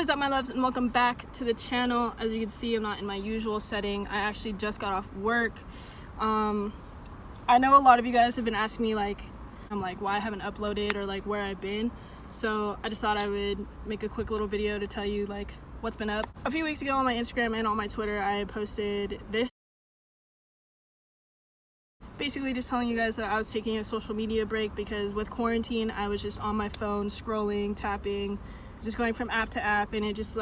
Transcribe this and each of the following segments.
What is up, my loves, and welcome back to the channel. As you can see, I'm not in my usual setting. I actually just got off work. I know a lot of you guys have been asking me why I haven't uploaded or where I've been. So I just thought I would make a quick little video to tell you what's been up. A few weeks ago on my Instagram and on my Twitter, I posted this. Basically just telling you guys that I was taking a social media break because with quarantine, I was just on my phone scrolling, tapping, just going from app to app, and it just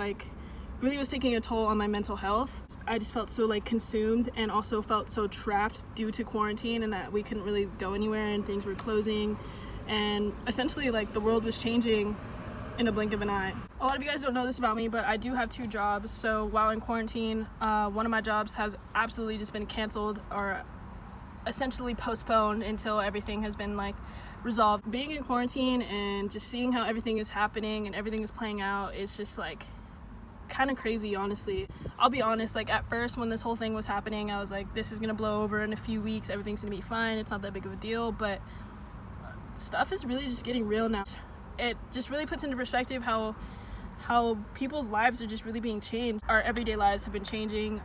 really was taking a toll on my mental health. I just felt so consumed and also felt so trapped due to quarantine and that we couldn't really go anywhere and things were closing, and essentially the world was changing in a blink of an eye. A lot of you guys don't know this about me, but I do have 2 jobs. So while in quarantine, one of my jobs has absolutely just been canceled or essentially postponed until everything has been resolved. Being in quarantine and just seeing how everything is happening and everything is playing out is just kind of crazy, honestly. I'll be honest, at first when this whole thing was happening, I was this is gonna blow over in a few weeks, everything's gonna be fine, it's not that big of a deal. But stuff is really just getting real now. It just really puts into perspective how people's lives are just really being changed. Our everyday lives have been changing.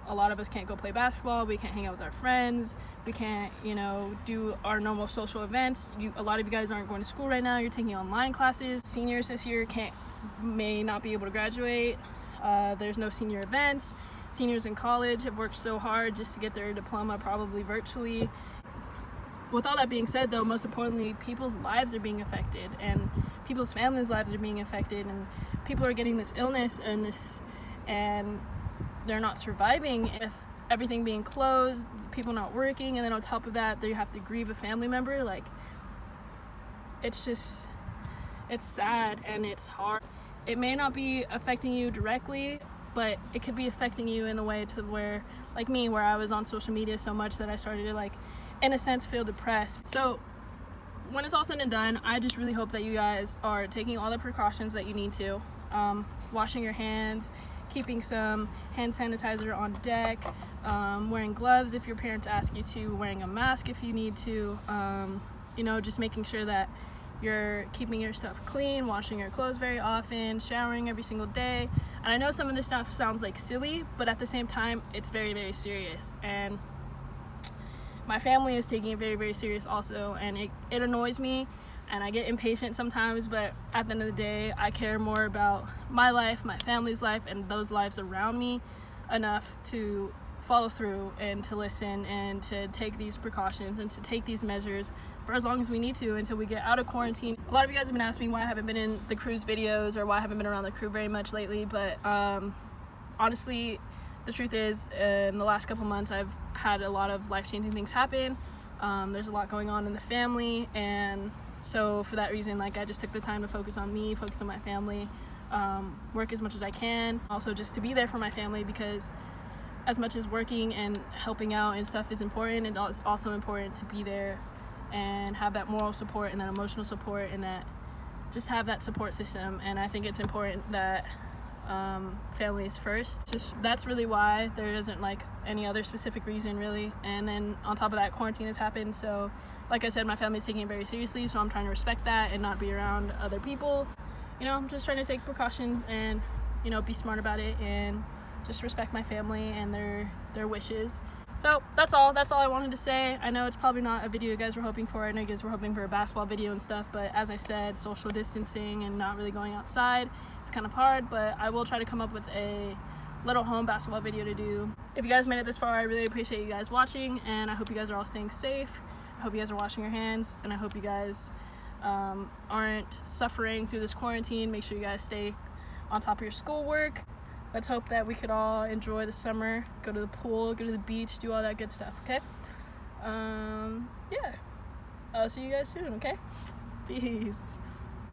A lot of us can't go play basketball, we can't hang out with our friends, we can't do our normal social events. A lot of you guys aren't going to school right now, you're taking online classes. Seniors this year may not be able to graduate. There's no senior events. Seniors in college have worked so hard just to get their diploma, probably virtually. With all that being said, though, most importantly, people's lives are being affected and people's families' lives are being affected, and people are getting this illness and they're not surviving with everything being closed, people not working, and then on top of that, they have to grieve a family member. It's sad and it's hard. It may not be affecting you directly, but it could be affecting you in a way to where, like me, where I was on social media so much that I started to in a sense feel depressed. So when it's all said and done, I just really hope that you guys are taking all the precautions that you need to, washing your hands, keeping some hand sanitizer on deck, wearing gloves if your parents ask you to, wearing a mask if you need to, just making sure that you're keeping your stuff clean, washing your clothes very often, showering every single day. And I know some of this stuff sounds silly, but at the same time, it's very, very serious. And my family is taking it very, very serious also, and it annoys me and I get impatient sometimes, but at the end of the day, I care more about my life, my family's life, and those lives around me enough to follow through and to listen and to take these precautions and to take these measures for as long as we need to until we get out of quarantine. A lot of you guys have been asking me why I haven't been in the cruise videos or why I haven't been around the crew very much lately, but honestly, the truth is, in the last couple months, I've had a lot of life-changing things happen. There's a lot going on in the family, and so for that reason, I just took the time to focus on me, focus on my family, work as much as I can. Also just to be there for my family, because as much as working and helping out and stuff is important, it's also important to be there and have that moral support and that emotional support and that just have that support system. And I think it's important that family is first. That's really why. There isn't any other specific reason really. And then on top of that, quarantine has happened, so like I said, my family's taking it very seriously, so I'm trying to respect that and not be around other people. I'm just trying to take precaution and be smart about it and just respect my family and their wishes. So that's all I wanted to say. I know it's probably not a video you guys were hoping for. I know you guys were hoping for a basketball video and stuff, but as I said, social distancing and not really going outside, it's kind of hard, but I will try to come up with a little home basketball video to do. If you guys made it this far, I really appreciate you guys watching, and I hope you guys are all staying safe. I hope you guys are washing your hands, and I hope you guys aren't suffering through this quarantine. Make sure you guys stay on top of your schoolwork. Let's hope that we could all enjoy the summer, go to the pool, go to the beach, do all that good stuff, okay? Yeah. I'll see you guys soon, okay? Peace.